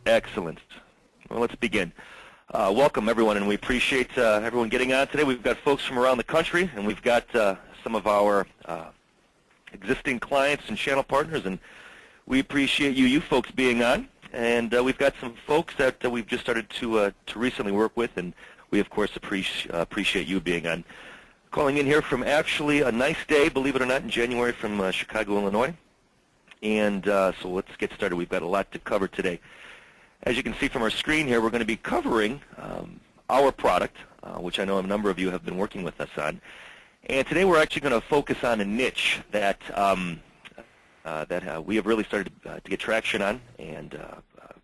Excellent. Well, let's begin. Welcome, everyone, and we appreciate everyone getting on today. We've got folks from around the country, and we've got some of our existing clients and channel partners, and we appreciate you folks being on. And we've got some folks that we've just started to recently work with, and we, of course, appreciate you being on. Calling in here from actually a nice day, believe it or not, in January from Chicago, Illinois. And so let's get started. We've got a lot to cover today. As you can see from our screen here, we're going to be covering our product, which I know a number of you have been working with us on. And today we're actually going to focus on a niche that we have really started to get traction on, and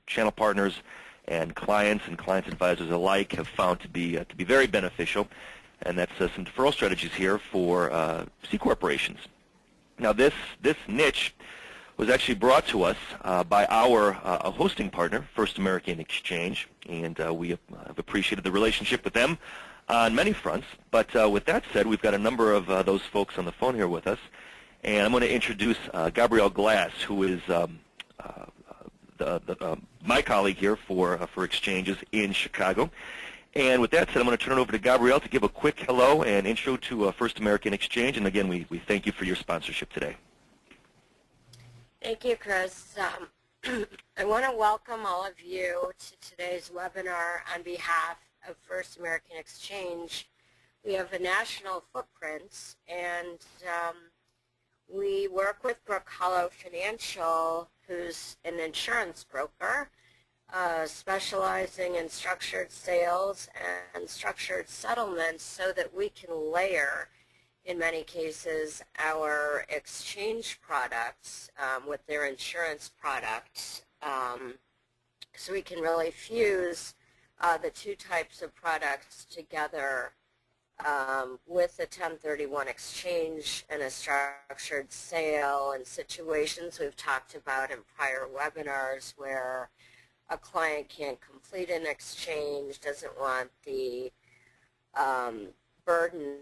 channel partners and clients advisors alike have found to be very beneficial, and that's some deferral strategies here for C corporations. Now this niche was actually brought to us by our hosting partner, First American Exchange, and we have appreciated the relationship with them on many fronts. But with that said, we've got a number of those folks on the phone here with us, and I'm going to introduce Gabrielle Glass, who is my colleague here for exchanges in Chicago. And with that said, I'm going to turn it over to Gabrielle to give a quick hello and intro to First American Exchange. And again, we thank you for your sponsorship today. Thank you, Chris. I want to welcome all of you to today's webinar on behalf of First American Exchange. We have a national footprint, and we work with Brook Hollow Financial, who's an insurance broker, specializing in structured sales and structured settlements so that we can layer, in many cases, our exchange products with their insurance products, so we can really fuse the two types of products together with a 1031 exchange and a structured sale, and situations we've talked about in prior webinars where a client can't complete an exchange, doesn't want the burden.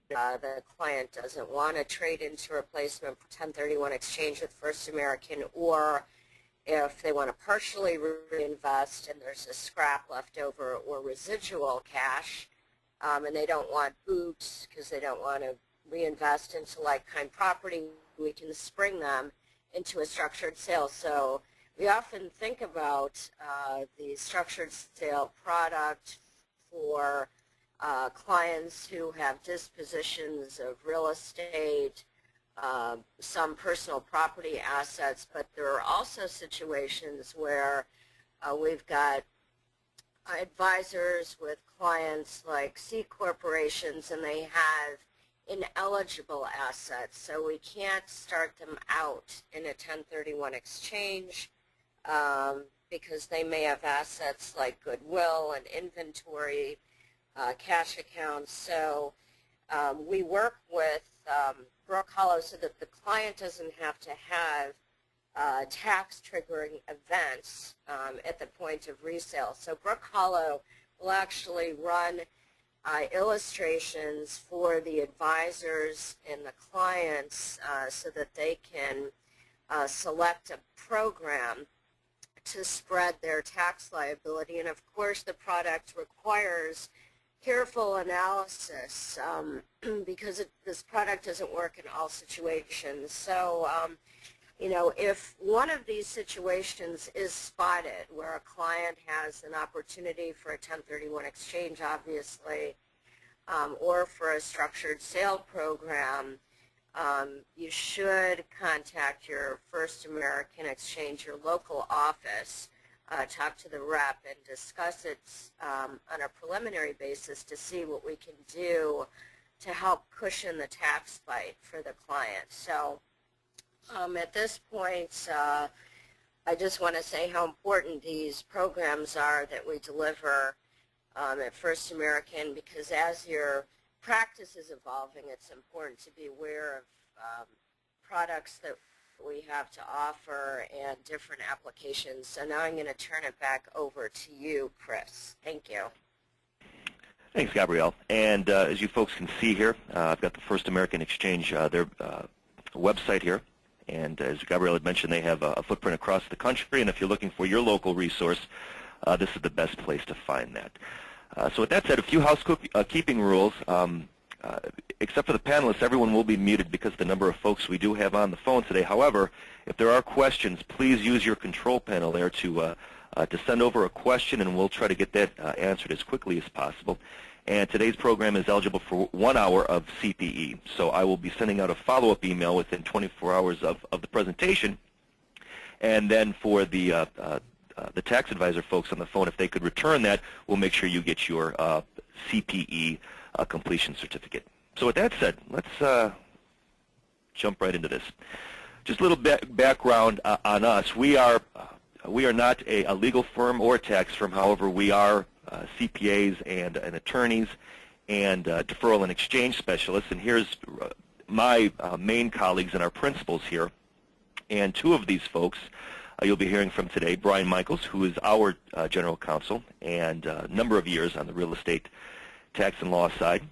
The client doesn't want to trade into replacement for 1031 exchange with First American, or if they want to partially reinvest and there's a scrap left over or residual cash, and they don't want boots because they don't want to reinvest into like-kind property, we can spring them into a structured sale. So we often think about the structured sale product for clients who have dispositions of real estate, some personal property assets, but there are also situations where we've got advisors with clients like C corporations, and they have ineligible assets, so we can't start them out in a 1031 exchange because they may have assets like goodwill and inventory, cash accounts. So we work with Brook Hollow so that the client doesn't have to have tax triggering events at the point of resale. So Brook Hollow will actually run illustrations for the advisors and the clients so that they can select a program to spread their tax liability. And of course the product requires careful analysis because this product doesn't work in all situations. So you know, if one of these situations is spotted where a client has an opportunity for a 1031 exchange, obviously, or for a structured sale program, you should contact your First American Exchange, your local office, talk to the rep and discuss it on a preliminary basis to see what we can do to help cushion the tax bite for the client. So at this point, I just want to say how important these programs are that we deliver at First American, because as your practice is evolving, it's important to be aware of products that we have to offer and different applications. So now I'm going to turn it back over to you, Chris. Thank you. Thanks, Gabrielle. And as you folks can see here, I've got the First American Exchange, their website here. And as Gabrielle had mentioned, they have a footprint across the country, and if you're looking for your local resource, this is the best place to find that. So with that said, a few housekeeping rules. Except for the panelists, everyone will be muted because of the number of folks we do have on the phone today. However, if there are questions, please use your control panel there to send over a question, and we'll try to get that answered as quickly as possible. And today's program is eligible for 1 hour of CPE. So I will be sending out a follow-up email within 24 hours of the presentation. And then for the tax advisor folks on the phone, if they could return that, we'll make sure you get your CPE completion certificate. So with that said, let's jump right into this. Just a little background on us. We are not a legal firm or a tax firm. However, we are CPAs and attorneys and deferral and exchange specialists. And here's my main colleagues and our principals here. And two of these folks you'll be hearing from today, Brian Michaels, who is our general counsel and a number of years on the real estate tax and law side.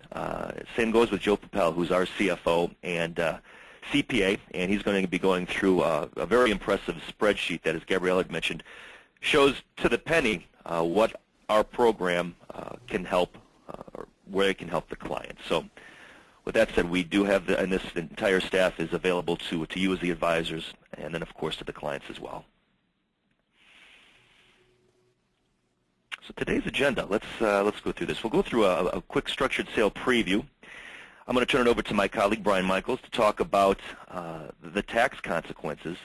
Same goes with Joe Papel, who's our CFO and CPA, and he's going to be going through a very impressive spreadsheet that, as Gabrielle had mentioned, shows to the penny what our program can help, or where it can help the client. So with that said, we do have, and this entire staff is available to you as the advisors, and then of course to the clients as well. So today's agenda, let's go through this. We'll go through a quick structured sale preview. I'm going to turn it over to my colleague, Brian Michaels, to talk about the tax consequences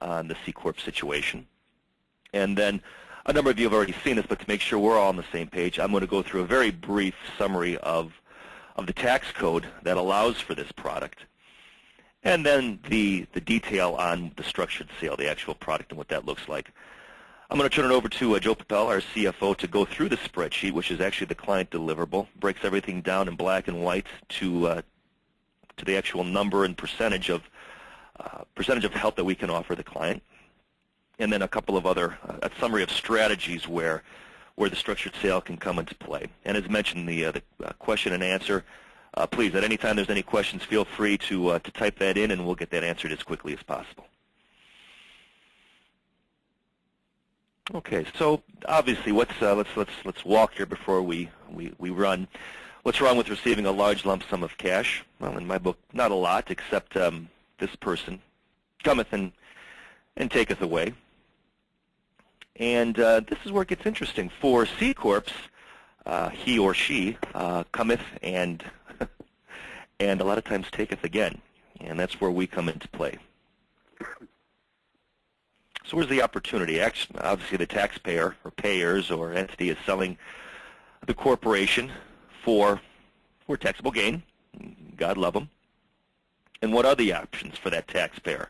on the C Corp situation. And then a number of you have already seen this, but to make sure we're all on the same page, I'm going to go through a very brief summary of the tax code that allows for this product. And then the detail on the structured sale, the actual product and what that looks like. I'm going to turn it over to Joe Papel, our CFO, to go through the spreadsheet, which is actually the client deliverable, breaks everything down in black and white to the actual number and percentage of help that we can offer the client, and then a couple of other a summary of strategies where the structured sale can come into play. And as mentioned, the question and answer. Please, at any time there's any questions, feel free to type that in, and we'll get that answered as quickly as possible. Okay, so obviously, let's walk here before we run. What's wrong with receiving a large lump sum of cash? Well, in my book, not a lot, except this person cometh and taketh away. And this is where it gets interesting. For C Corps, he or she cometh and a lot of times taketh again, and that's where we come into play. So where's the opportunity? Actually, obviously, the taxpayer or payers or entity is selling the corporation for taxable gain. God love them. And what are the options for that taxpayer?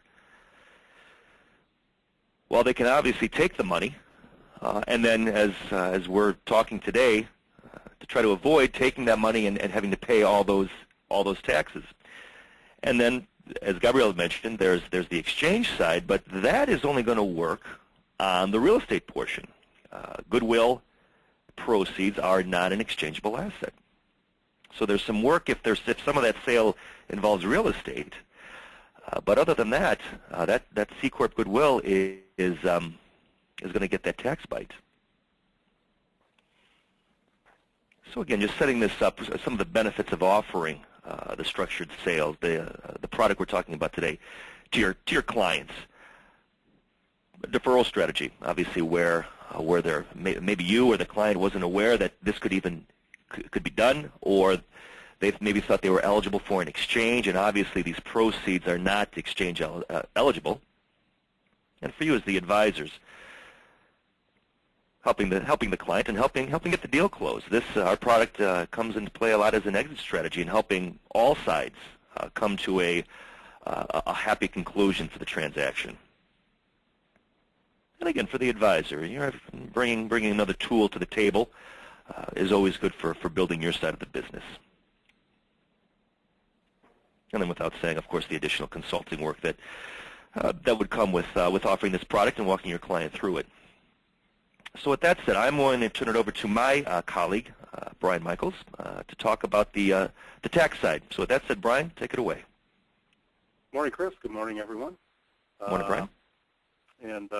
Well, they can obviously take the money, and then as we're talking today, to try to avoid taking that money and having to pay all those taxes. And then, as Gabrielle mentioned, there's the exchange side, but that is only going to work on the real estate portion. Goodwill proceeds are not an exchangeable asset. So there's some work if some of that sale involves real estate. But other than that, that C Corp goodwill is going to get that tax bite. So again, just setting this up, some of the benefits of offering the structured sales, the product we're talking about today, to your clients. A deferral strategy, obviously, where maybe you or the client wasn't aware that this could be done, or they maybe thought they were eligible for an exchange, and obviously these proceeds are not exchange eligible. And for you as the advisors, helping the client and helping get the deal closed. Our product comes into play a lot as an exit strategy in helping all sides come to a happy conclusion for the transaction. And again, for the advisor, bringing another tool to the table is always good for building your side of the business. And then, without saying, of course, the additional consulting work that would come with offering this product and walking your client through it. So with that said, I'm going to turn it over to my colleague, Brian Michaels, to talk about the tax side. So with that said, Brian, take it away. Morning, Chris. Good morning, everyone. Morning, Brian. And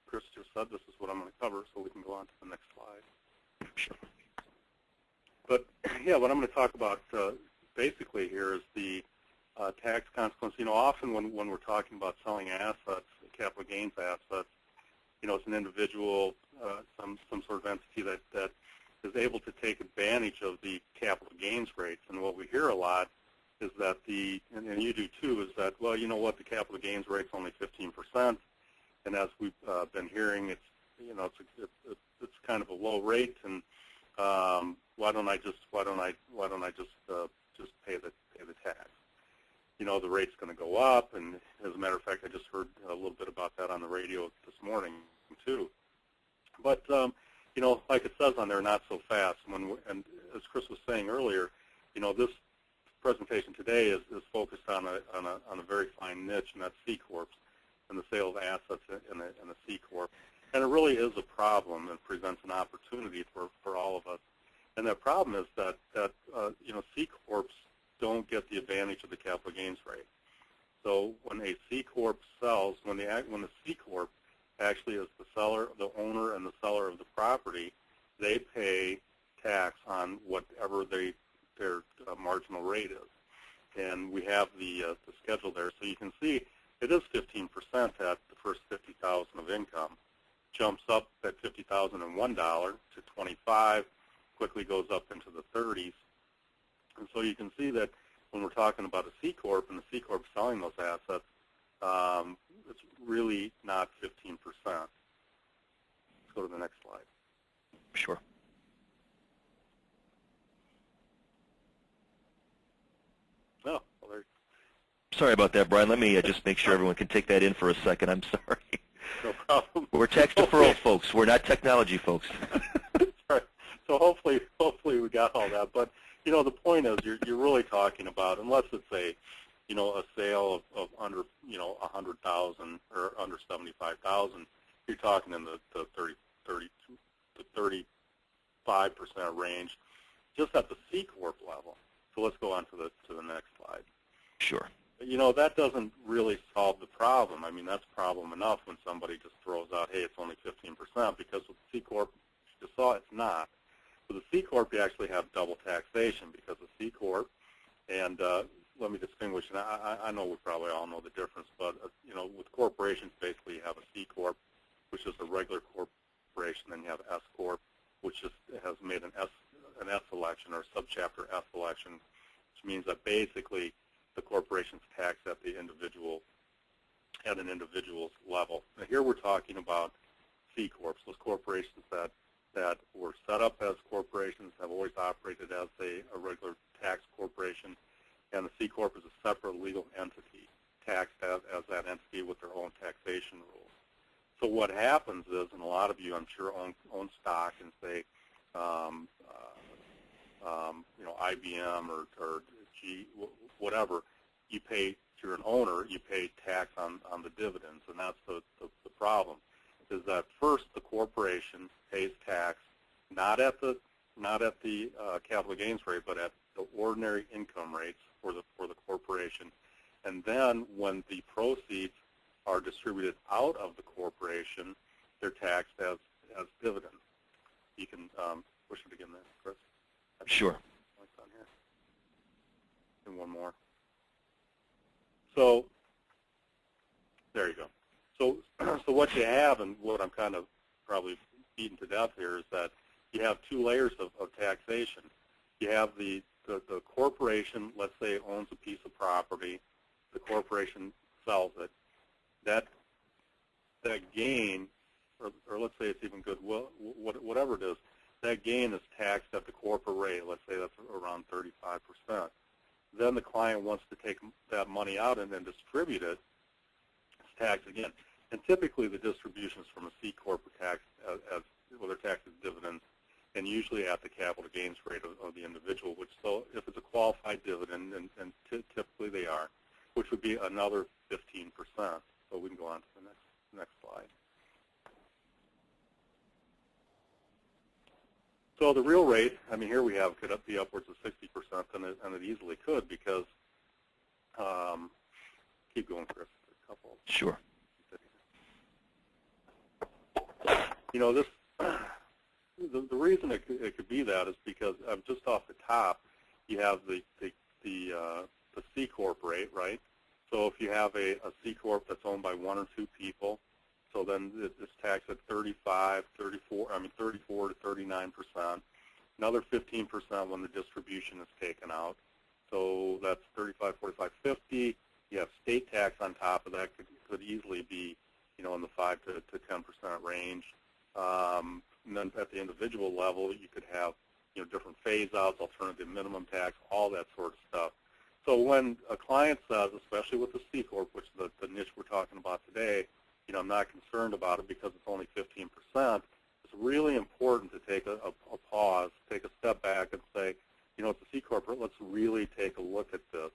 Chris just said this is what I'm going to cover, so we can go on to the next slide. Sure. But yeah, what I'm going to talk about basically here is the tax consequence. Often when we're talking about selling assets, capital gains assets, it's an individual, some sort of entity that is able to take advantage of the capital gains rates. And what we hear a lot is that and you do too, is that, well, you know what, the capital gains rate's only 15%, and as we've been hearing, it's kind of a low rate, and why don't I just pay the tax? The rate's going to go up, and as a matter of fact, I just heard a little bit about that on the radio this morning too. But like it says on there, not so fast. And as Chris was saying earlier, this presentation today is focused on a very fine niche, and that's C corps and the sale of assets in a C corp. And it really is a problem and presents an opportunity for all of us. And that problem is that C corps don't get the advantage of the capital gains rate. So when a C corp sells, when the C corp actually is the seller, the owner, and the seller of the property, they pay tax on whatever their marginal rate is. And we have the schedule there, so you can see it is 15% at the first $50,000 of income. Jumps up at $50,001 to 25, quickly goes up into the 30s. And so you can see that when we're talking about a C corp and the C corp selling those assets, it's really not 15%. Let's go to the next slide. Sure. Oh, well, there. Sorry about that, Brian. Let me just make sure everyone can take that in for a second. I'm sorry. No problem. We're tax deferral folks. We're not technology folks. Right. So hopefully we got all that. But the point is, you're really talking about, unless it's a sale of under 100,000 or under 75,000, you're talking in the 30 to 35% range, just at the C corp level. So let's go on to the next slide. Sure. That doesn't really solve the problem. I mean, that's problem enough when somebody just throws out, hey, it's only 15%, because with the C corp, you just saw it's not. With the C corp, you actually have double taxation, because the C corp, and let me distinguish, and I know we probably all know the difference, but with corporations, basically you have a C corp, which is a regular corporation, then you have S corp, which has made an S election, or subchapter S election, which means that basically the corporation's taxed at an individual's level. Now here we're talking about C corps, those corporations that were set up as corporations, have always operated as a regular tax corporation, and the C corp is a separate legal entity, taxed as that entity with their own taxation rules. So what happens is, and a lot of you, I'm sure, own stock in, say, IBM or G, whatever, you pay, if you're an owner, you pay tax on the dividends, and that's the problem, is that first the corporation pays tax not at the capital gains rate, but at the ordinary income rates for the corporation, and then when the proceeds are distributed out of the corporation, they're taxed as dividends. You can push it again there, Chris. Sure. On here. And one more. So there you go. So what you have, and what I'm kind of probably beaten to death here, is that you have two layers of taxation. You have the corporation, let's say, owns a piece of property. The corporation sells it. That gain, or let's say it's even goodwill, whatever it is, that gain is taxed at the corporate rate. Let's say that's around 35%. Then the client wants to take that money out and then distribute it. It's taxed again. And typically the distributions from a C corp are taxed they're taxed as dividends, and usually at the capital gains rate of the individual, which, so if it's a qualified dividend, and typically they are, which would be another 15%. So we can go on to the next slide. So the real rate, I mean, here we have, could be upwards of 60%, and it easily could, because, keep going, Chris, a couple. Sure. this the reason it could be that is because just off the top, you have the C corp rate, right? So if you have a C corp that's owned by 1 or 2 people, so then it's taxed at 34 to 39%. Another 15% when the distribution is taken out. So that's 35, 45, 50. You have state tax on top of that. Could easily be, in the 5 to 10% range. And then at the individual level, you could have, different phase-outs, alternative minimum tax, all that sort of stuff. So when a client says, especially with the C corp, which is the niche we're talking about today, I'm not concerned about it because it's only 15%. It's really important to take a pause, take a step back, and say, it's a C corp. Let's really take a look at this.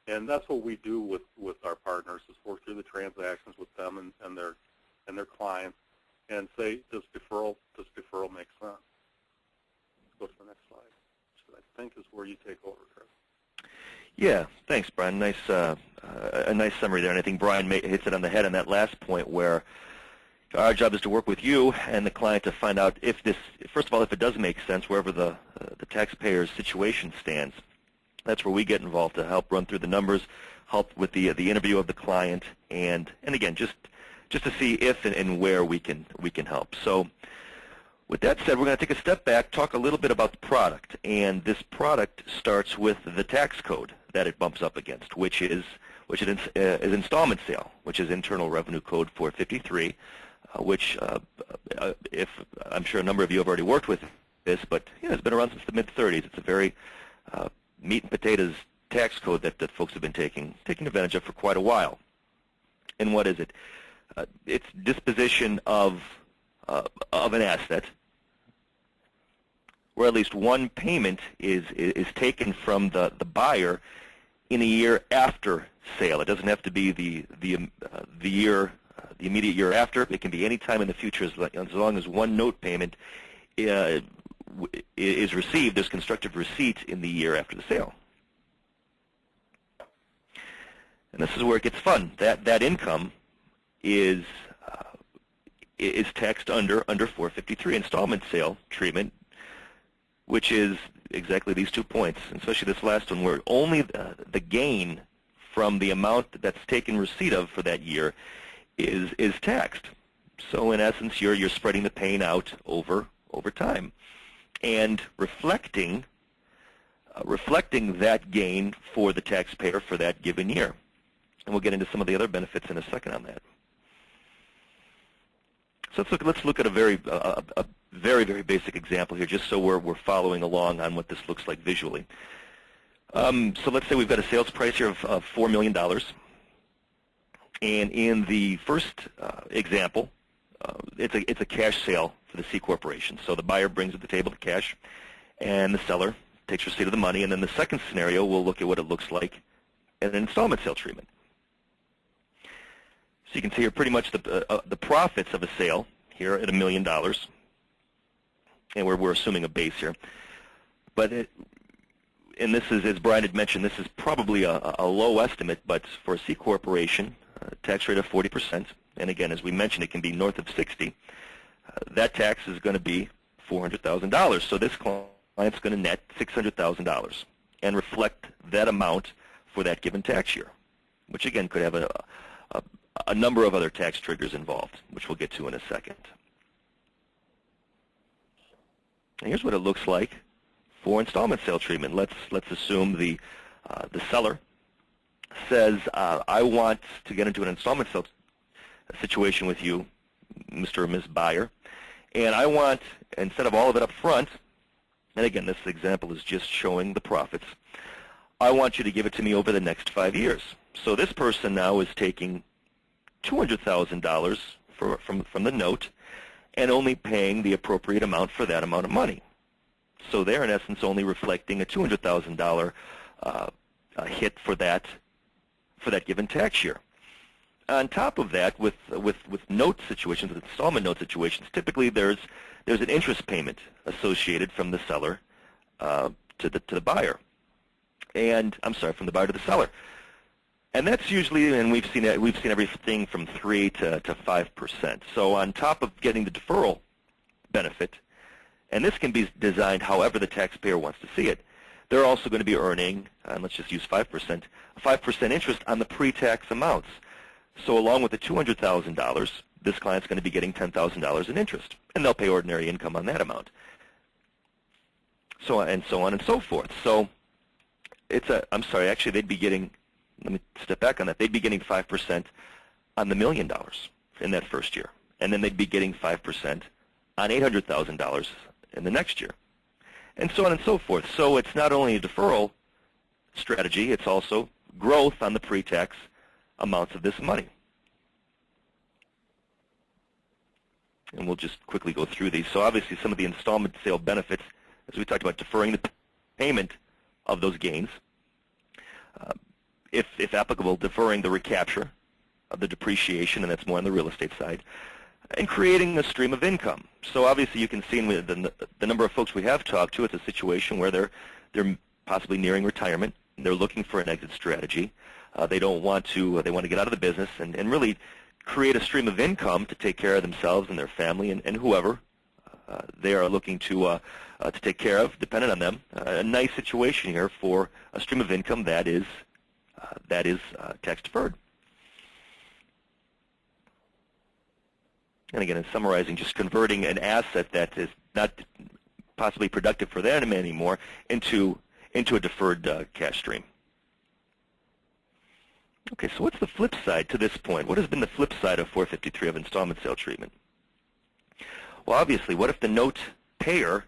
And that's what we do with our partners, is work through the transactions with them and their clients, and say, does deferral make sense? Let's go to the next slide, which I think is where you take over, Chris. Yeah, thanks, Brian. A nice summary there, and I think Brian hits it on the head on that last point, where our job is to work with you and the client to find out if this, first of all, if it does make sense wherever the taxpayer's situation stands. That's where we get involved to help run through the numbers, help with the interview of the client, and again, just to see if and where we can help. So with that said, we're going to take a step back, talk a little bit about the product, and this product starts with the tax code that it bumps up against, which is installment sale, which is Internal Revenue Code 453, which if I'm sure a number of you have already worked with this, but it's been around since the mid-30s. It's a very meat and potatoes tax code that folks have been taking advantage of for quite a while. And what is it? It's disposition of an asset, where at least one payment is taken from the buyer in a year after sale. It doesn't have to be the immediate year after. It can be any time in the future, as long as one note payment is received. There's constructive receipt in the year after the sale. And this is where it gets fun. That income is taxed under 453 installment sale treatment, which is exactly these 2 points, and especially this last one, where only the gain from the amount that's taken receipt of for that year is taxed. So in essence, you're spreading the pain out over time, and reflecting that gain for the taxpayer for that given year. And we'll get into some of the other benefits in a second on that. So let's look at a very very basic example here, just so we're following along on what this looks like visually. So let's say we've got a sales price here of $4 million. And in the first example, it's a cash sale for the C corporation. So the buyer brings to the table the cash, and the seller takes receipt of the money. And then the second scenario, we'll look at what it looks like in an installment sale treatment. So you can see here pretty much the profits of a sale here at $1 million. And we're assuming a base here. But and this is, as Brian had mentioned, this is probably a low estimate, but for a C corporation, tax rate of 40%, and again, as we mentioned, it can be north of 60. That tax is going to be $400,000. So this client's going to net $600,000 and reflect that amount for that given tax year, which again could have a number of other tax triggers involved, which we'll get to in a second. And here's what it looks like for installment sale treatment. Let's assume the seller says, I want to get into an installment sale situation with you, Mr. or Ms. Buyer, and I want, instead of all of it up front, and again, this example is just showing the profits, I want you to give it to me over the next 5 years. So this person now is taking $200,000 from the note and only paying the appropriate amount for that amount of money. So they're in essence only reflecting a $200,000 hit for that given tax year. On top of that, with note situations, with installment note situations, typically there's an interest payment associated from the seller to the buyer, and I'm sorry, from the buyer to the seller, and that's usually, and we've seen everything from 3 to 5%. So on top of getting the deferral benefit, and this can be designed however the taxpayer wants to see it. They're also going to be earning, let's just use 5%, 5% interest on the pre-tax amounts. So along with the $200,000, this client's going to be getting $10,000 in interest, and they'll pay ordinary income on that amount. So and so on and so forth. So it's I'm sorry, actually they'd be getting, let me step back on that, they'd be getting 5% on the $1 million in that first year. And then they'd be getting 5% on $800,000 in the next year. And so on and so forth. So it's not only a deferral strategy, it's also growth on the pre-tax amounts of this money. And we'll just quickly go through these. So obviously some of the installment sale benefits, as we talked about, deferring the payment of those gains. If applicable, deferring the recapture of the depreciation, and that's more on the real estate side, and creating a stream of income. So obviously you can see in the number of folks we have talked to, it's a situation where they're possibly nearing retirement, and they're looking for an exit strategy. They don't want to, they want to get out of the business and really create a stream of income to take care of themselves and their family and whoever they are looking to take care of, dependent on them. A nice situation here for a stream of income that is tax deferred. And again, in summarizing, just converting an asset that is not possibly productive for them anymore into a deferred cash stream. Okay, so what's the flip side to this point? What has been the flip side of 453 of installment sale treatment? Well, obviously, what if the note payer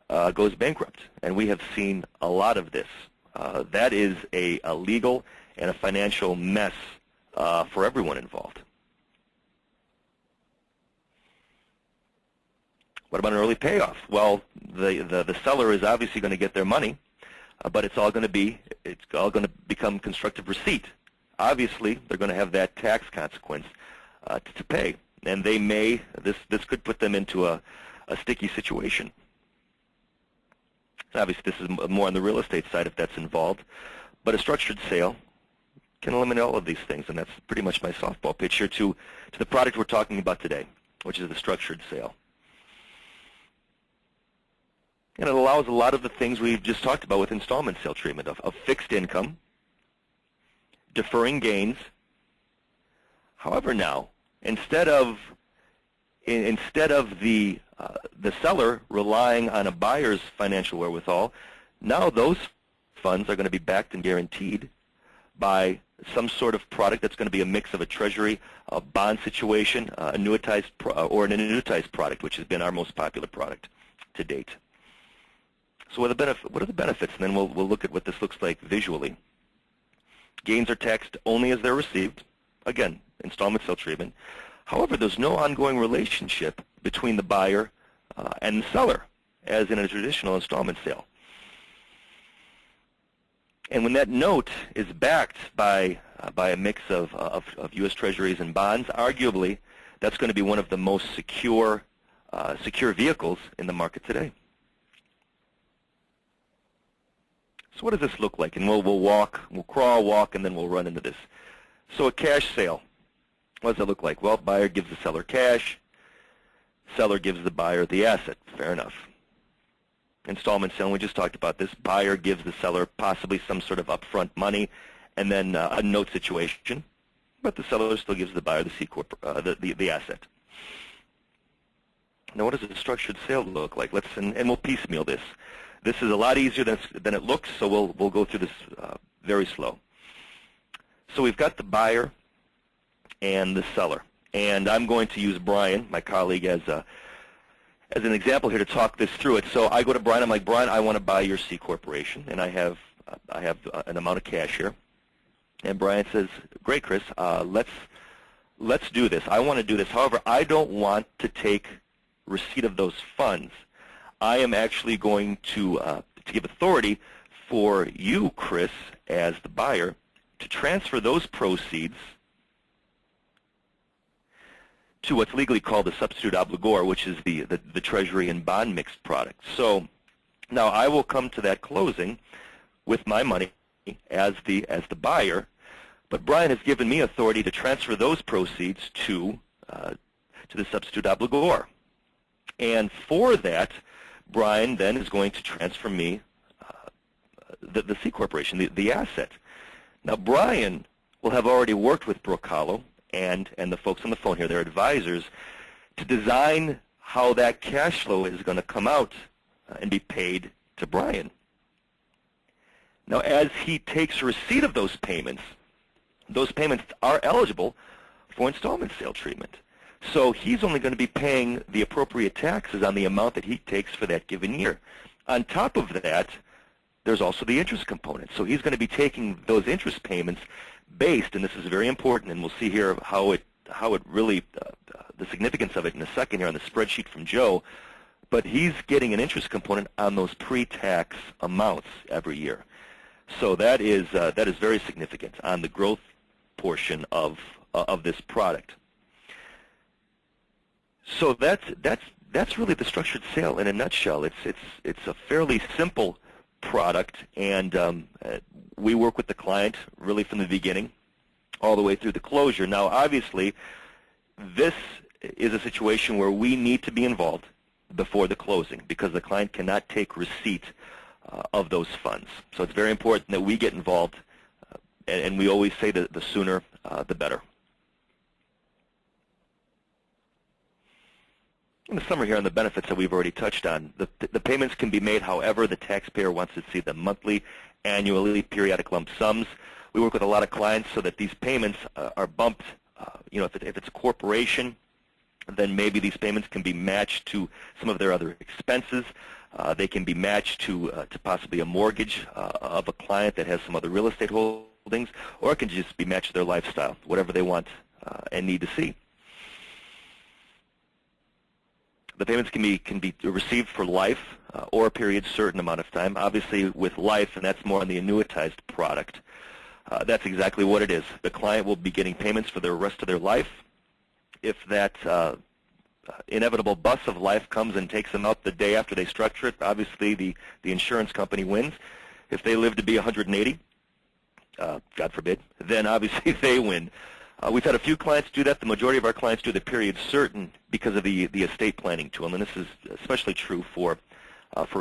goes bankrupt? And we have seen a lot of this. That is a legal and a financial mess for everyone involved. What about an early payoff? Well, the seller is obviously going to get their money, but it's all going to become constructive receipt. Obviously, they're going to have that tax consequence to pay, and they may this could put them into a sticky situation. Obviously, this is more on the real estate side if that's involved, but a structured sale can eliminate all of these things, and that's pretty much my softball pitch here to the product we're talking about today, which is the structured sale. And it allows a lot of the things we've just talked about with installment sale treatment of fixed income, deferring gains. However, now instead of the seller relying on a buyer's financial wherewithal, now those funds are going to be backed and guaranteed by some sort of product that's going to be a mix of a treasury, a bond situation, or an annuitized product, which has been our most popular product to date. So what are the benefits? And then we'll look at what this looks like visually. Gains are taxed only as they're received. Again, installment sale treatment. However, there's no ongoing relationship between the buyer and the seller, as in a traditional installment sale. And when that note is backed by a mix of U.S. Treasuries and bonds, arguably that's going to be one of the most secure vehicles in the market today. So what does this look like? And we'll crawl, walk, and then we'll run into this. So a cash sale, what does it look like? Well, buyer gives the seller cash, seller gives the buyer the asset. Fair enough. Installment sale, we just talked about this. Buyer gives the seller possibly some sort of upfront money, and then a note situation, but the seller still gives the buyer the C corp, the asset. Now, what does a structured sale look like? And we'll piecemeal this. This is a lot easier than it looks, so we'll go through this very slow. So we've got the buyer and the seller, and I'm going to use Brian, my colleague, as an example here to talk this through it. So I go to Brian. I'm like, Brian, I want to buy your C corporation, and I have an amount of cash here. And Brian says, great, Chris, let's do this. I want to do this. However, I don't want to take receipt of those funds. I am actually going to give authority for you, Chris, as the buyer, to transfer those proceeds to what's legally called the substitute obligor, which is the treasury and bond mixed product. So now I will come to that closing with my money as the buyer, but Brian has given me authority to transfer those proceeds to the substitute obligor. And for that, Brian then is going to transfer me the C Corporation, the asset. Now, Brian will have already worked with Brooke Hollow and the folks on the phone here, their advisors, to design how that cash flow is going to come out and be paid to Brian. Now, as he takes receipt of those payments are eligible for installment sale treatment. So he's only going to be paying the appropriate taxes on the amount that he takes for that given year. On top of that, there's also the interest component. So he's going to be taking those interest payments based, and this is very important, and we'll see here how it really, the significance of it in a second here on the spreadsheet from Joe, but he's getting an interest component on those pre-tax amounts every year. So that is very significant on the growth portion of this product. So that's really the structured sale in a nutshell. It's a fairly simple product, and we work with the client really from the beginning all the way through the closure. Now, obviously, this is a situation where we need to be involved before the closing because the client cannot take receipt of those funds. So it's very important that we get involved, and we always say that the sooner the better. In the summary here on the benefits that we've already touched on, the payments can be made however the taxpayer wants to see them, monthly, annually, periodic lump sums. We work with a lot of clients so that these payments are bumped. If it's a corporation, then maybe these payments can be matched to some of their other expenses. They can be matched to possibly a mortgage of a client that has some other real estate holdings, or it can just be matched to their lifestyle, whatever they want and need to see. The payments can be received for life or a period certain amount of time. Obviously, with life, and that's more on the annuitized product, that's exactly what it is. The client will be getting payments for the rest of their life. If that inevitable bus of life comes and takes them out the day after they structure it, obviously the insurance company wins. If they live to be 180, God forbid, then obviously they win. We've had a few clients do that. The majority of our clients do the period certain because of the estate planning tool, and this is especially true for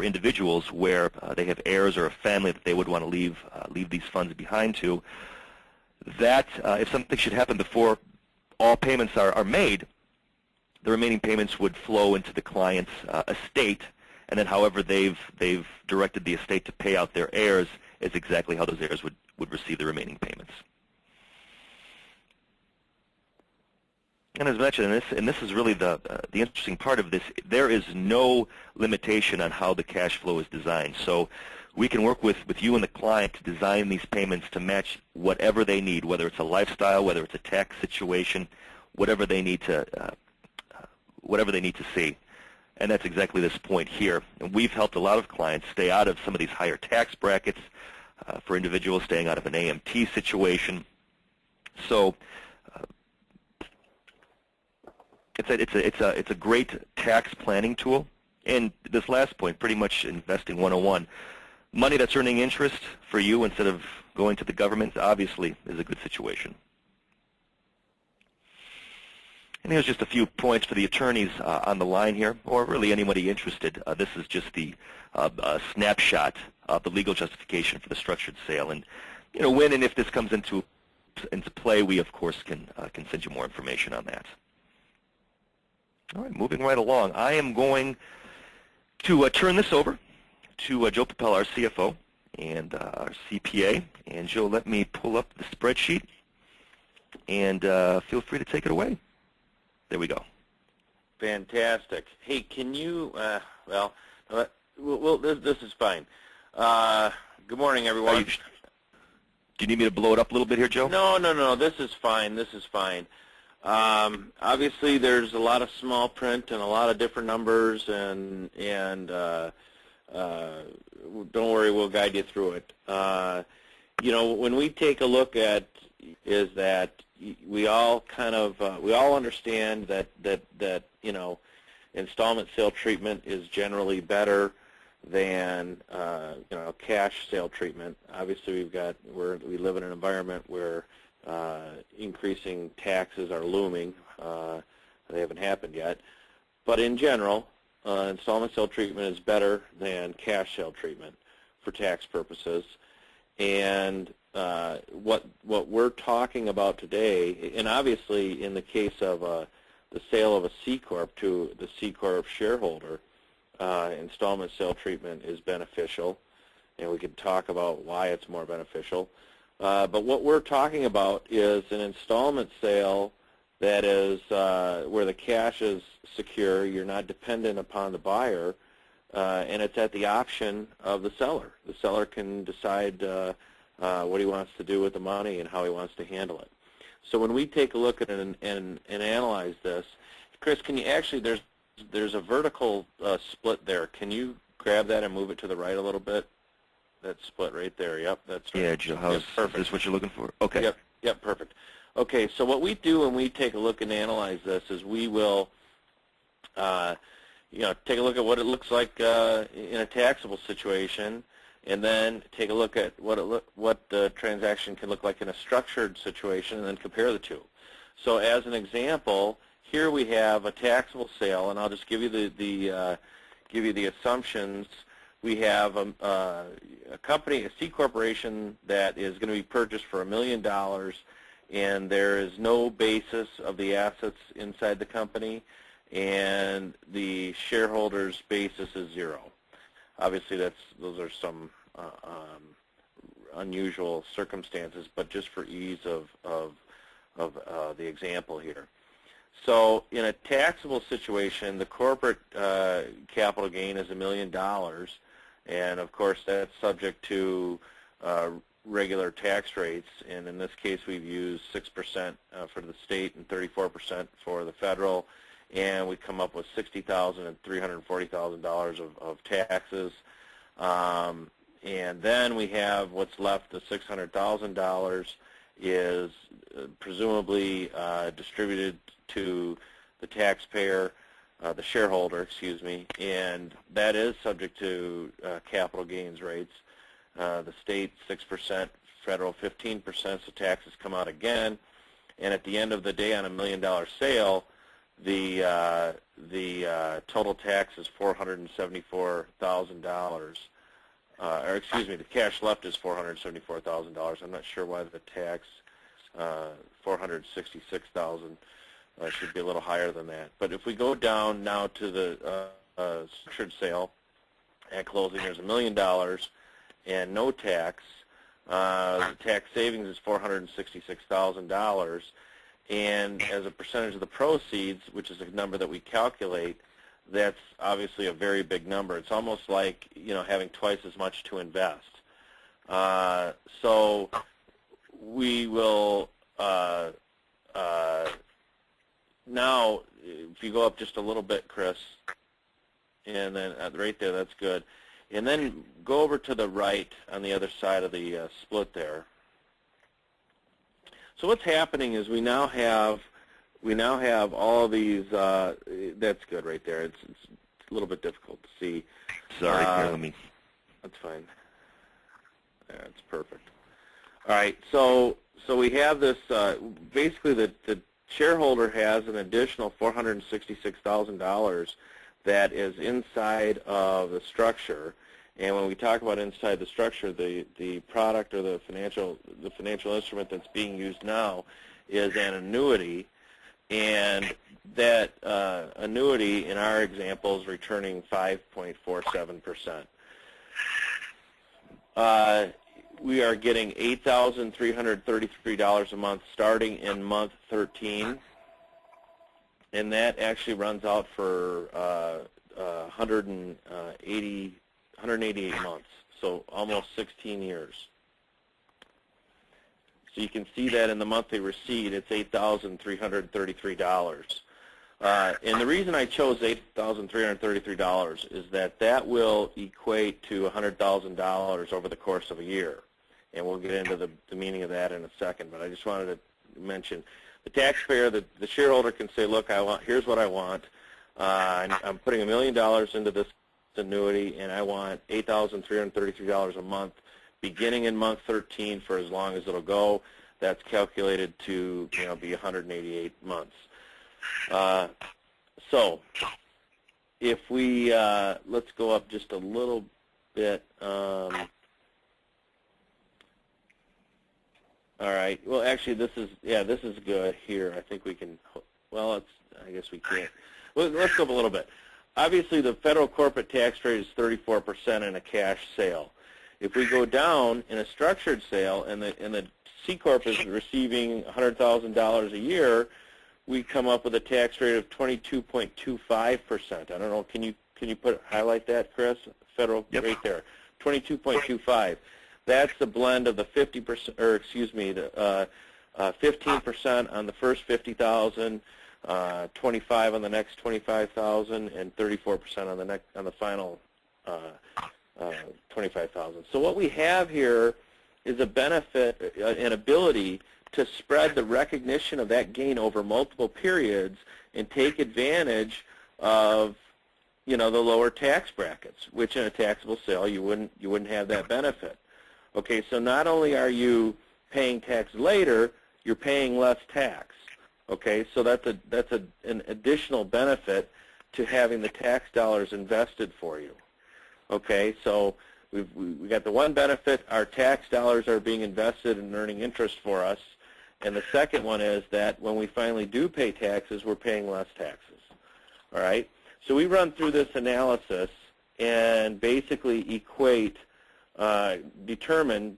individuals where they have heirs or a family that they would want to leave these funds behind to. That if something should happen before all payments are made, the remaining payments would flow into the client's estate, and then however they've directed the estate to pay out their heirs is exactly how those heirs would receive the remaining payments. And as mentioned, and this is really the interesting part of this, there is no limitation on how the cash flow is designed. So we can work with you and the client to design these payments to match whatever they need, whether it's a lifestyle, whether it's a tax situation, whatever they need to see. And that's exactly this point here. And we've helped a lot of clients stay out of some of these higher tax brackets, for individuals staying out of an AMT situation. So it's a great tax planning tool. And this last point, pretty much investing 101, money that's earning interest for you instead of going to the government obviously is a good situation. And here's just a few points for the attorneys on the line here, or really anybody interested. This is just the snapshot of the legal justification for the structured sale. And when and if this comes into play, we of course can send you more information on that. All right, moving right along. I am going to turn this over to Joe Papella, our CFO, and our CPA. And Joe, let me pull up the spreadsheet, and feel free to take it away. There we go. Fantastic. Hey, can you, this is fine. Good morning, everyone. Do you need me to blow it up a little bit here, Joe? No, this is fine. This is fine. Obviously, there's a lot of small print and a lot of different numbers, and don't worry, we'll guide you through it. When we take a look at is that we all we all understand that installment sale treatment is generally better than cash sale treatment. Obviously, we live in an environment where increasing taxes are looming. They haven't happened yet, but in general, installment sale treatment is better than cash sale treatment for tax purposes. And what we're talking about today, and obviously in the case of the sale of a C Corp to the C Corp shareholder, installment sale treatment is beneficial, and we can talk about why it's more beneficial. But what we're talking about is an installment sale that is where the cash is secure, you're not dependent upon the buyer, and it's at the option of the seller. The seller can decide what he wants to do with the money and how he wants to handle it. So when we take a look at it and analyze this, Chris, can you actually, there's a vertical split there. Can you grab that and move it to the right a little bit? That split right there. Yep, that's right. Yeah, Joe, is this what you're looking for? Okay. Yep, perfect. Okay, so what we do when we take a look and analyze this is we will take a look at what it looks like in a taxable situation, and then take a look at what the transaction can look like in a structured situation, and then compare the two. So as an example, here we have a taxable sale, and I'll just give you the assumptions. We have a company, a C corporation, that is going to be purchased for $1 million, and there is no basis of the assets inside the company, and the shareholders' basis is zero. Obviously, those are some unusual circumstances, but just for ease of the example here. So in a taxable situation, the corporate capital gain is $1 million, and of course that's subject to regular tax rates, and in this case we've used 6% for the state and 34% for the federal, and we come up with $60,000 and $340,000 of taxes. And then we have what's left, the $600,000 is presumably distributed to the taxpayer, the shareholder, excuse me, and that is subject to capital gains rates. The state 6%, federal 15%, so taxes come out again. And at the end of the day, on $1 million sale, the total tax is $474,000. Or excuse me, the cash left is $474,000. I'm not sure why the tax $466,000 should be a little higher than that. But if we go down now to the structured sale at closing, there's $1 million and no tax. The tax savings is $466,000, and as a percentage of the proceeds, which is a number that we calculate, that's obviously a very big number. It's almost like having twice as much to invest. So we will now, if you go up just a little bit, Chris, and then right there, that's good. And then go over to the right on the other side of the split there. So what's happening is we now have all these. That's good right there. It's a little bit difficult to see. Sorry, let me. That's fine. That's perfect. All right. So we have this. Basically, the shareholder has an additional $466,000 that is inside of the structure. And when we talk about inside the structure, the product or the financial instrument that's being used now is an annuity, and that annuity in our example is returning 5.47%. We are getting $8,333 a month starting in month 13, and that actually runs out for 188 months, so almost 16 years. So you can see that in the monthly receipt, it's $8,333. And the reason I chose $8,333 is that will equate to $100,000 over the course of a year. And we'll get into the meaning of that in a second, but I just wanted to mention the taxpayer, the shareholder can say, look, here's what I want. I'm putting $1 million into this annuity, and I want $8,333 a month beginning in month 13 for as long as it'll go. That's calculated to be 188 months. So if we, let's go up just a little bit. All right. Well, actually, this is good here. I think we can. Well, I guess we can't. Well, let's go up a little bit. Obviously, the federal corporate tax rate is 34% in a cash sale. If we go down in a structured sale, and the C corp is receiving $100,000 a year, we come up with a tax rate of 22.25%. I don't know. Can you highlight that, Chris? Federal rate there, 22.25. That's the blend of the 50%, or excuse me, the 15% on the first 50,000, 25 on the next 25,000, and 34% on the final 25,000. So what we have here is a benefit, an ability to spread the recognition of that gain over multiple periods and take advantage of, the lower tax brackets, which in a taxable sale you wouldn't have that benefit. Okay, so not only are you paying tax later, you're paying less tax. Okay, so that's an additional benefit to having the tax dollars invested for you. Okay, so we got the one benefit: our tax dollars are being invested and earning interest for us, and the second one is that when we finally do pay taxes, we're paying less taxes. All right, so we run through this analysis and basically equate. Determine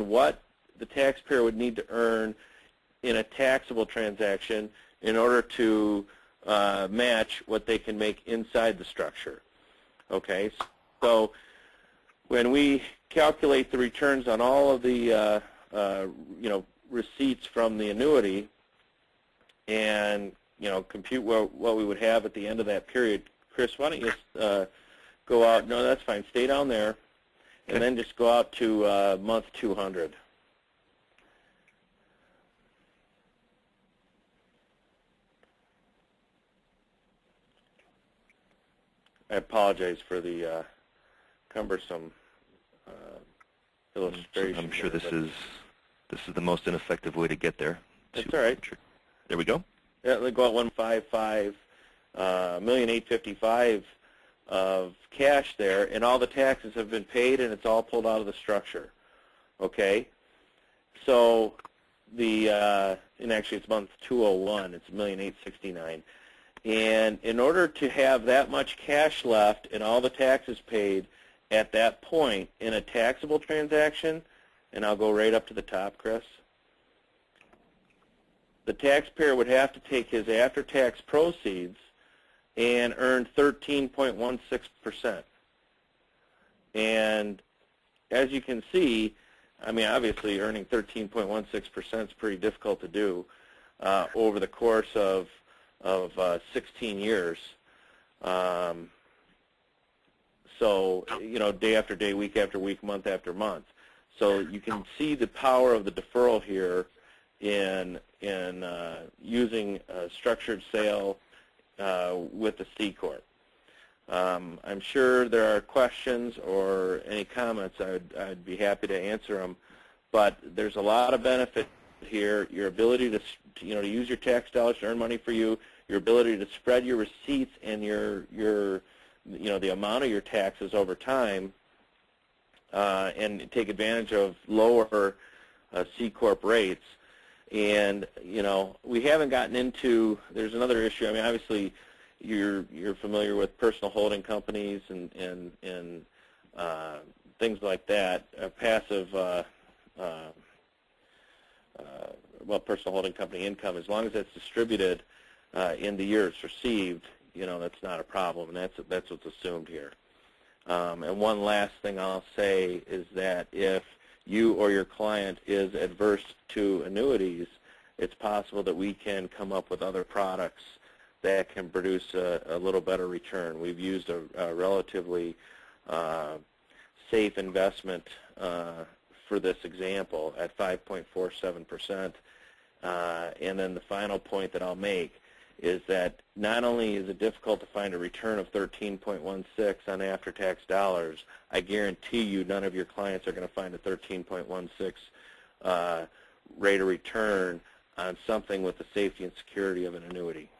what the taxpayer would need to earn in a taxable transaction in order to match what they can make inside the structure. Okay, so when we calculate the returns on all of the receipts from the annuity and compute what we would have at the end of that period, Chris, why don't you go out? No, that's fine. Stay down there. And then just go out to month 200. I apologize for the cumbersome illustration. I'm sure this is the most ineffective way to get there. That's all right. There we go. Yeah, they go at 155, $1,855,000 of cash there, and all the taxes have been paid, and it's all pulled out of the structure. Okay, so and actually it's month 201. It's $1,869,000, and in order to have that much cash left and all the taxes paid at that point in a taxable transaction, and I'll go right up to the top, Chris. The taxpayer would have to take his after-tax proceeds and earned 13.16%. And as you can see, I mean, obviously earning 13.16% is pretty difficult to do over the course of 16 years. So, day after day, week after week, month after month. So you can see the power of the deferral here in using a structured sale with the C Corp. I'm sure there are questions or any comments. I'd be happy to answer them. But there's a lot of benefit here. Your ability to use your tax dollars to earn money for you. Your ability to spread your receipts and the amount of your taxes over time, and take advantage of lower C Corp rates. And we haven't gotten into. There's another issue. I mean, obviously, you're familiar with personal holding companies and things like that. Passive, personal holding company income, as long as it's distributed in the year it's received, that's not a problem, and that's what's assumed here. And one last thing I'll say is that if you or your client is adverse to annuities, it's possible that we can come up with other products that can produce a little better return. We've used a relatively safe investment for this example at 5.47%. And then the final point that I'll make is that not only is it difficult to find a return of 13.16 on after-tax dollars, I guarantee you none of your clients are going to find a 13.16 rate of return on something with the safety and security of an annuity.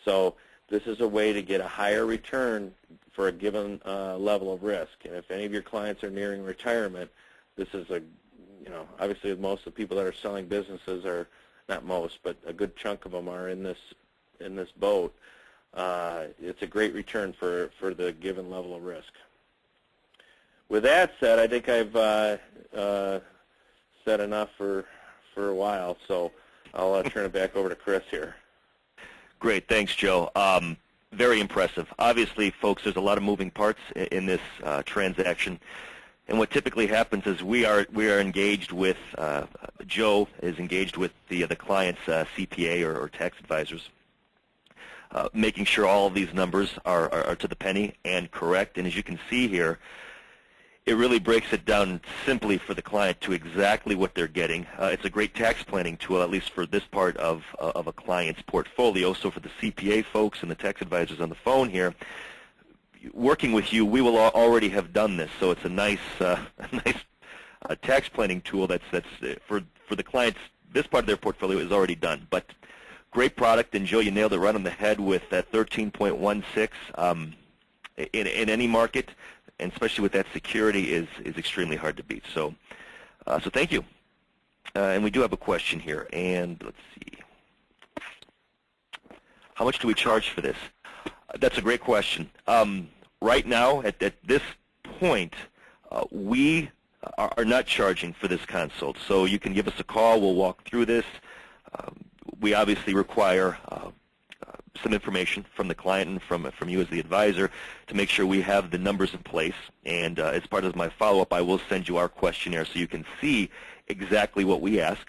So this is a way to get a higher return for a given level of risk. And if any of your clients are nearing retirement, this is a, obviously most of the people that are selling businesses are, not most, but a good chunk of them are in this boat. It's a great return for the given level of risk. With that said, I think I've said enough for a while, so I'll turn it back over to Chris here. Great, thanks, Joe. Very impressive. Obviously, folks, there's a lot of moving parts in this transaction, and what typically happens is we are engaged with Joe is engaged with the client's CPA or tax advisors, making sure all of these numbers are to the penny and correct. And as you can see here, it really breaks it down simply for the client to exactly what they're getting. It's a great tax planning tool, at least for this part of a client's portfolio. So for the CPA folks and the tax advisors on the phone here, working with you, we will already have done this. So it's a nice tax planning tool that's for the clients. This part of their portfolio is already done. But great product, and Joe, you nailed it right on the head with that 13.16 in any market. And especially with that security is extremely hard to beat. So thank you. And we do have a question here. And let's see. How much do we charge for this? That's a great question. Right now, at this point, we are not charging for this consult. So you can give us a call. We'll walk through this. We obviously require some information from the client and from you as the advisor to make sure we have the numbers in place. And as part of my follow-up, I will send you our questionnaire so you can see exactly what we ask.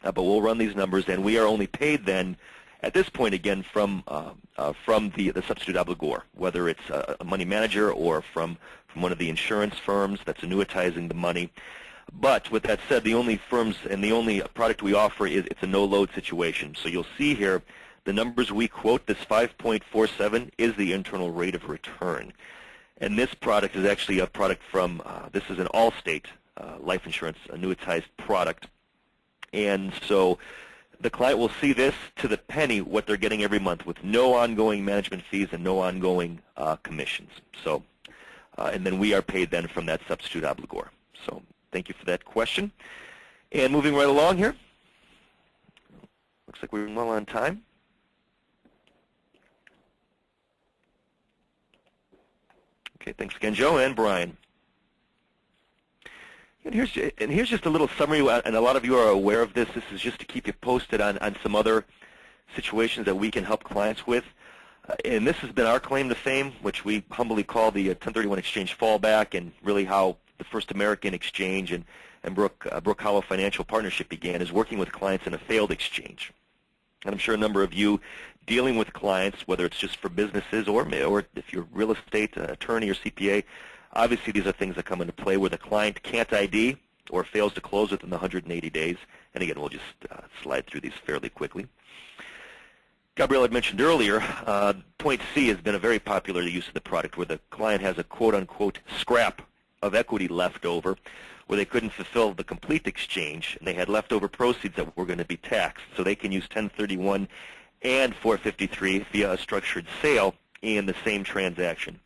But we'll run these numbers, and we are only paid then, at this point again, from the substitute obligor, whether it's a money manager or from one of the insurance firms that's annuitizing the money. But with that said, the only firms and the only product we offer is it's a no-load situation. So you'll see here the numbers we quote, this 5.47 is the internal rate of return. And this product is actually a product from, this is an Allstate life insurance annuitized product. And so the client will see this to the penny what they're getting every month with no ongoing management fees and no ongoing commissions. So, and then we are paid then from that substitute obligor. So thank you for that question. And moving right along here, looks like we're well on time. Okay, thanks again, Joe and Brian. And here's just a little summary, and a lot of you are aware of this. This is just to keep you posted on some other situations that we can help clients with. And this has been our claim to fame, which we humbly call the 1031 exchange fallback, and really how the First American Exchange and Brook Hollow Financial Partnership began, is working with clients in a failed exchange. And I'm sure a number of you dealing with clients, whether it's just for businesses or if you're real estate attorney or CPA, obviously these are things that come into play where the client can't ID or fails to close within the 180 days. And again, we'll just slide through these fairly quickly. Gabrielle had mentioned earlier, Point C has been a very popular use of the product where the client has a quote-unquote scrap of equity left over where they couldn't fulfill the complete exchange, and they had leftover proceeds that were going to be taxed. So they can use 1031 and 453 via a structured sale in the same transaction.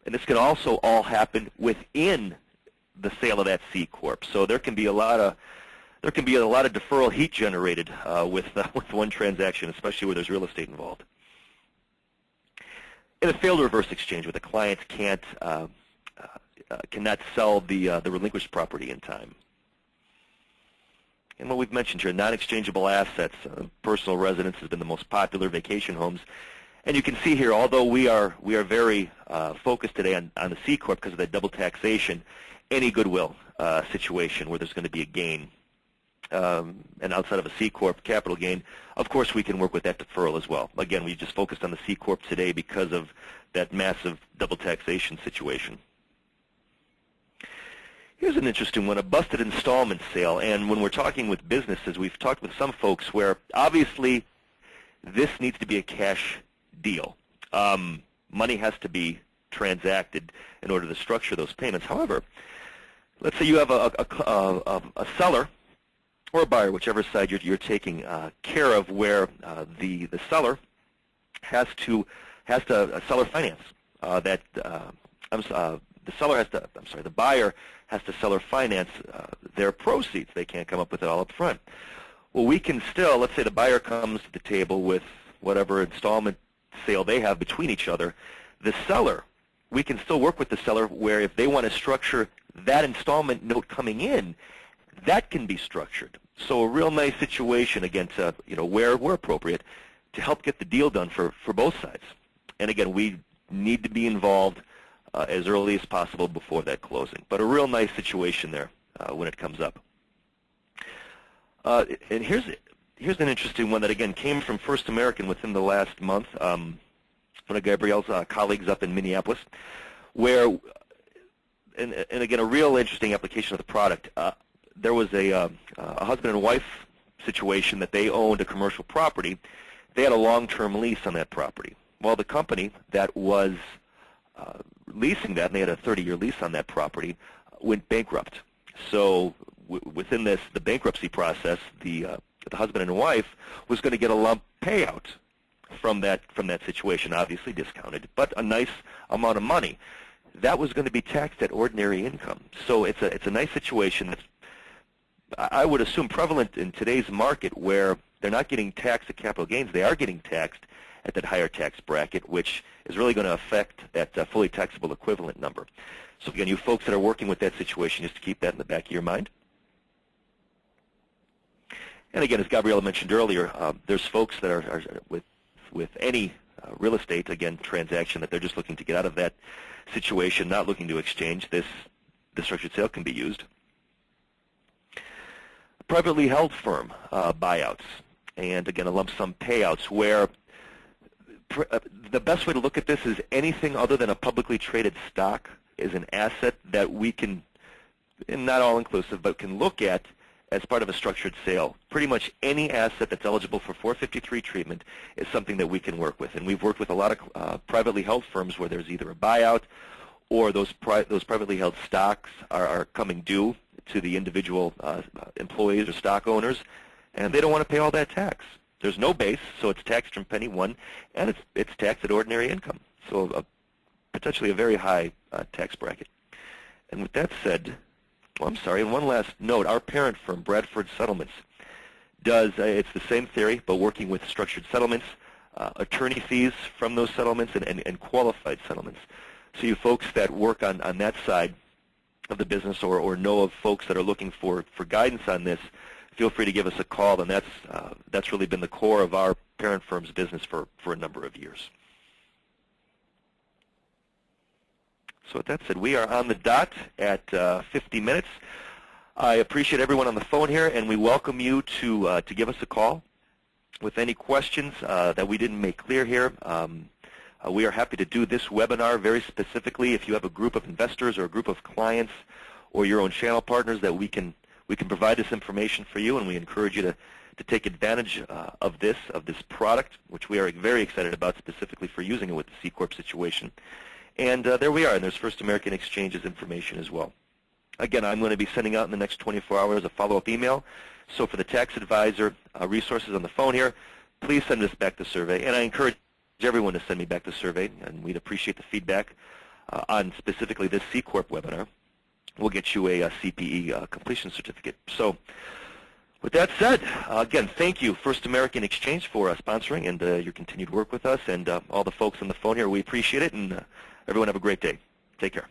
And this can also all happen within the sale of that C corp. So there can be a lot of deferral heat generated with one transaction, especially where there's real estate involved. In a failed reverse exchange, where the client cannot sell the relinquished property in time. And what we've mentioned here, non-exchangeable assets, personal residence has been the most popular, vacation homes. And you can see here, although we are very focused today on the C corp because of that double taxation, any goodwill situation where there's going to be a gain, and outside of a C corp capital gain, of course we can work with that deferral as well. Again, we just focused on the C corp today because of that massive double taxation situation. Here's an interesting one, a busted installment sale. And when we're talking with businesses, we've talked with some folks where obviously this needs to be a cash deal. Money has to be transacted in order to structure those payments. However, let's say you have a seller or a buyer, whichever side you're taking care of, where the seller has to seller finance the buyer has to seller finance their proceeds. They can't come up with it all up front. Well, we can still, let's say the buyer comes to the table with whatever installment sale they have between each other. The seller, we can still work with the seller where if they want to structure that installment note coming in, that can be structured. So a real nice situation, again, to, where appropriate, to help get the deal done for both sides. And again, we need to be involved as early as possible before that closing. But a real nice situation there when it comes up. And here's an interesting one that, again, came from First American within the last month, one of Gabrielle's colleagues up in Minneapolis, where, and again, a real interesting application of the product. There was a husband and wife situation that they owned a commercial property. They had a long-term lease on that property. Well, the company that was leasing that, and they had a 30-year lease on that property, went bankrupt. So within the bankruptcy process, the husband and wife was going to get a lump payout from that situation, obviously discounted, but a nice amount of money. That was going to be taxed at ordinary income. So it's a nice situation that's, I would assume, prevalent in today's market, where they're not getting taxed at capital gains. They are getting taxed at that higher tax bracket, which is really going to affect that fully taxable equivalent number. So again, you folks that are working with that situation, just to keep that in the back of your mind. And again, as Gabriella mentioned earlier, there's folks that are with any real estate, again, transaction, that they're just looking to get out of that situation, not looking to exchange. The structured sale can be used. Privately held firm buyouts, and again, a lump sum payouts, where the best way to look at this is anything other than a publicly traded stock is an asset that we can, and not all inclusive, but can look at as part of a structured sale. Pretty much any asset that's eligible for 453 treatment is something that we can work with. And we've worked with a lot of privately held firms where there's either a buyout or those privately held stocks are coming due to the individual employees or stock owners, and they don't want to pay all that tax. There's no base, so it's taxed from penny one, and it's taxed at ordinary income. So potentially a very high tax bracket. And with that said, well, I'm sorry, and one last note, our parent firm, Bradford Settlements, does, it's the same theory, but working with structured settlements, attorney fees from those settlements, and qualified settlements. So you folks that work on that side of the business, or know of folks that are looking for guidance on this, feel free to give us a call, and that's really been the core of our parent firm's business for a number of years. So with that said, we are on the dot at 50 minutes. I appreciate everyone on the phone here, and we welcome you to give us a call with any questions that we didn't make clear here. We are happy to do this webinar very specifically if you have a group of investors or a group of clients or your own channel partners that we can provide this information for you, and we encourage you to take advantage of this product, which we are very excited about, specifically for using it with the C Corp situation. And there we are, and there's First American Exchange's information as well. Again, I'm going to be sending out in the next 24 hours a follow-up email. So for the tax advisor resources on the phone here, please send us back the survey. And I encourage everyone to send me back the survey, and we'd appreciate the feedback on specifically this C Corp webinar. We'll get you a CPE completion certificate. So with that said, again, thank you, First American Exchange, for sponsoring and your continued work with us, and all the folks on the phone here. We appreciate it, and everyone have a great day. Take care.